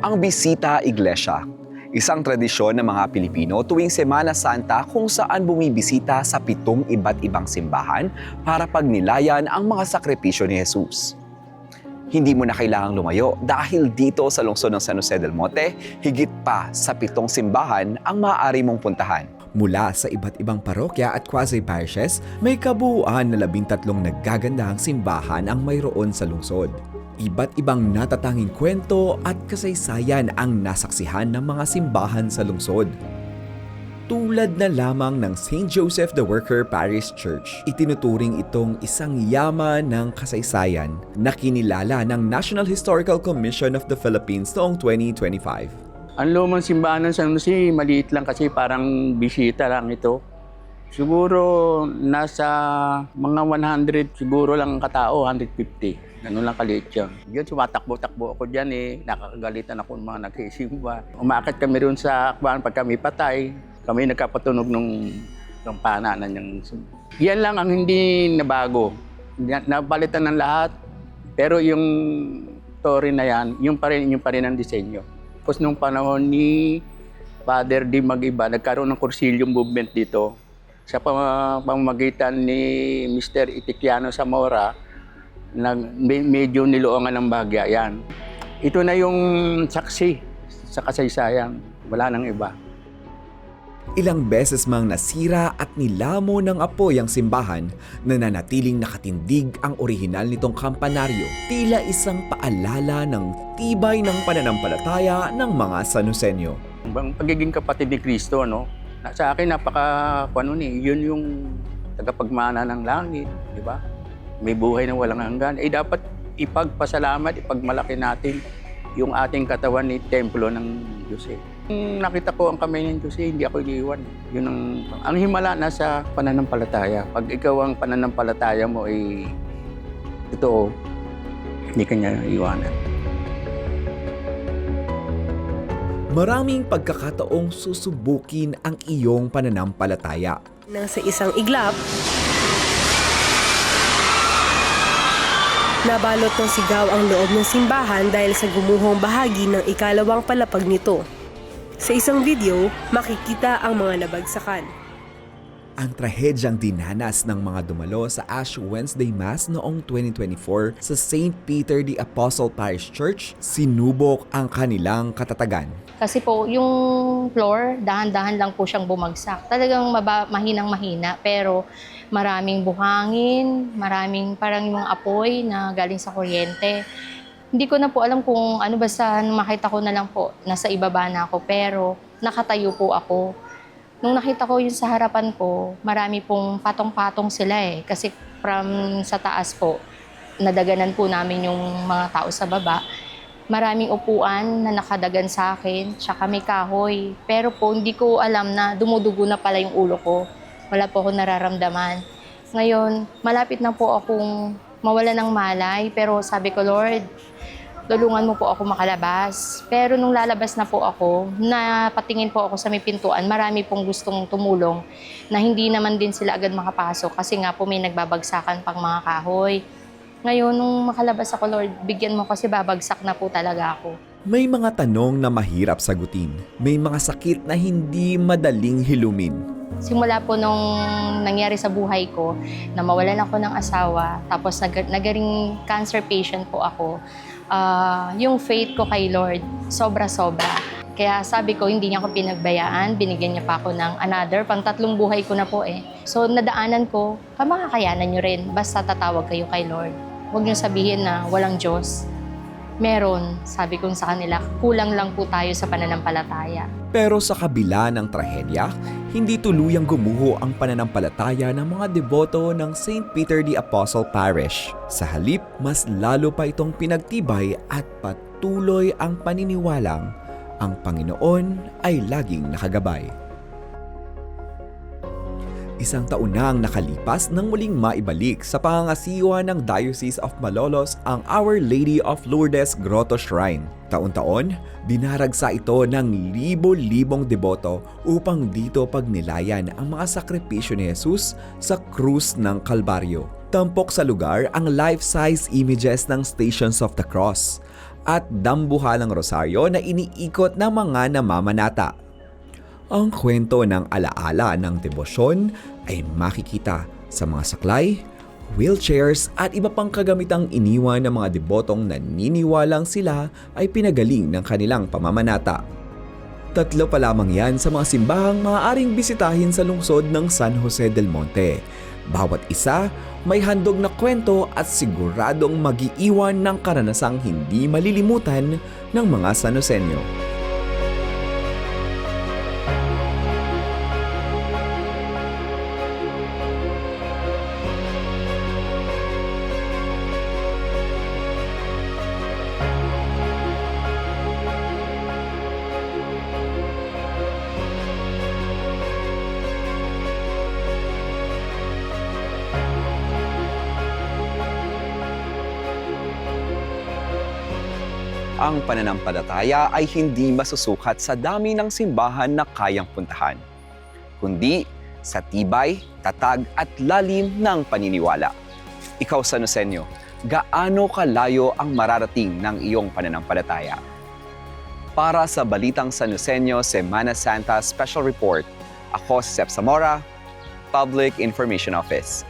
Ang Bisita Iglesia, isang tradisyon ng mga Pilipino tuwing Semana Santa kung saan bumibisita sa 7 iba't ibang simbahan para pagnilayan ang mga sakripisyo ni Jesus. Hindi mo na kailangang lumayo dahil dito sa lungsod ng San Jose del Monte, higit pa sa 7 simbahan ang maaari mong puntahan. Mula sa iba't ibang parokya at quasi-parishes, may kabuuan na 13 naggagandahang simbahan ang mayroon sa lungsod. Iba't ibang natatanging kwento at kasaysayan ang nasaksihan ng mga simbahan sa lungsod. Tulad na lamang ng St. Joseph the Worker Parish Church, itinuturing itong isang yaman ng kasaysayan na kinilala ng National Historical Commission of the Philippines noong 2025. Ang lumang simbahan ng San Jose, maliit lang kasi parang bisita lang ito. Siguro nasa mga 100 siguro lang katao, 150. Ganun lang kaliit yan. Yun, sumatakbo-takbo ako dyan nakakagalitan ako ng mga nagsisimba. Umakit kami rin sa akbahan pag kami patay. Kami nagkapatunog ng pana ng simba. Yan lang ang hindi nabago. Napalitan ng lahat. Pero yung story na yan, yung pa rin ang disenyo. Tapos nung panahon ni Father Di Magiba, nagkaroon ng Cursilyo movement dito. Sa pamamagitan ni Mr. Itiquiano Zamora, medyo niluongan ng bagya yan. Ito na yung saksi sa kasaysayan. Wala nang iba. Ilang beses mang nasira at nilamo ng apoy ang simbahan, nananatiling nakatindig ang orihinal nitong kampanaryo. Tila isang paalala ng tibay ng pananampalataya ng mga Sanusenyo. Ang pagiging kapatid ni Kristo, sa akin yun yung tagapagmana ng langit, di ba? May buhay na walang hanggan. Dapat ipagpasalamat, ipagmalaki natin yung ating katawan ni templo ng Diyos. Nakita ko ang kamay ng Diyos, hindi ako iniiwan. Yun ang himala nasa pananampalataya. Pag ikaw ang pananampalataya mo ay totoo, hindi ka niya iwanan. Maraming pagkakataong susubukin ang iyong pananampalataya. Nang sa isang iglap, nabalot ng sigaw ang loob ng simbahan dahil sa gumuhong bahagi ng ikalawang palapag nito. Sa isang video, makikita ang mga nabagsakan. Ang trahedyang dinanas ng mga dumalo sa Ash Wednesday Mass noong 2024 sa St. Peter the Apostle Parish Church, sinubok ang kanilang katatagan. Kasi po, yung floor, dahan-dahan lang po siyang bumagsak. Talagang mahinang-mahina, pero maraming buhangin, maraming parang yung apoy na galing sa kuryente. Hindi ko na po alam kung ano, basta makita ko na lang po, nasa ibaba na ako, pero nakatayo po ako. Nung nakita ko yung sa harapan ko, marami pong patong-patong sila kasi from sa taas po, nadaganan po namin yung mga tao sa baba. Maraming upuan na nakadagan sa akin, tsaka may kahoy. Pero po, hindi ko alam na dumudugo na pala yung ulo ko. Wala po ako nararamdaman. Ngayon, malapit na po akong mawala ng malay, pero sabi ko, Lord, tulungan mo po ako makalabas. Pero nung lalabas na po ako, napatingin po ako sa may pintuan, marami pong gustong tumulong na hindi naman din sila agad makapasok kasi nga po may nagbabagsakan pang mga kahoy. Ngayon, nung makalabas ako, Lord, bigyan mo kasi babagsak na po talaga ako. May mga tanong na mahirap sagutin. May mga sakit na hindi madaling hilumin. Simula po nung nangyari sa buhay ko, na mawalan ako ng asawa, tapos nagaring cancer patient po ako, yung faith ko kay Lord, sobra-sobra. Kaya sabi ko, hindi niya ako pinagbayaan, binigyan niya pa ako ng another, pang 3 buhay ko na po So nadaanan ko, makakayanan niyo rin, basta tatawag kayo kay Lord. Huwag niyo sabihin na walang Diyos. Meron, sabi ko sa kanila, kulang lang po tayo sa pananampalataya. Pero sa kabila ng trahedya, hindi tuluyang gumuho ang pananampalataya ng mga deboto ng St. Peter the Apostle Parish. Sa halip, mas lalo pa itong pinagtibay at patuloy ang paniniwalang ang Panginoon ay laging nakagabay. Isang taon na ang nakalipas nang muling maibalik sa pangangasiwa ng Diocese of Malolos ang Our Lady of Lourdes Grotto Shrine. Taon-taon, dinaragsa ito ng libo-libong deboto upang dito pagnilayan ang mga sakripisyo ni Jesus sa krus ng Kalbaryo. Tampok sa lugar ang life-size images ng Stations of the Cross at dambuhalang rosaryo na iniikot ng mga namamanata. Ang kwento ng alaala ng debosyon ay makikita sa mga saklay, wheelchairs at iba pang kagamitang iniwan ng mga debotong naniniwalang sila ay pinagaling ng kanilang pamamanata. 3 pa lamang yan sa mga simbahang maaaring bisitahin sa lungsod ng San Jose del Monte. Bawat isa may handog na kwento at siguradong mag-iiwan ng karanasang hindi malilimutan ng mga San Joseño. Ang pananampalataya ay hindi masusukat sa dami ng simbahan na kayang puntahan, kundi sa tibay, tatag at lalim ng paniniwala. Ikaw, San Joseño, gaano kalayo ang mararating ng iyong pananampalataya? Para sa Balitang San Joseño Semana Santa Special Report, ako si Sep Zamora, Public Information Office.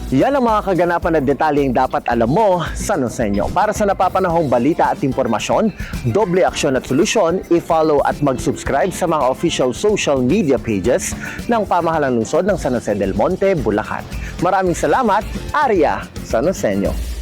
Yan ang mga kaganapan at detalyeng dapat alam mo sa San Joseño. Para sa napapanahong balita at impormasyon, doble aksyon at solusyon, i-follow at mag-subscribe sa mga official social media pages ng Pamahalang Lungsod ng San Jose del Monte, Bulacan. Maraming salamat, Arya San Joseño.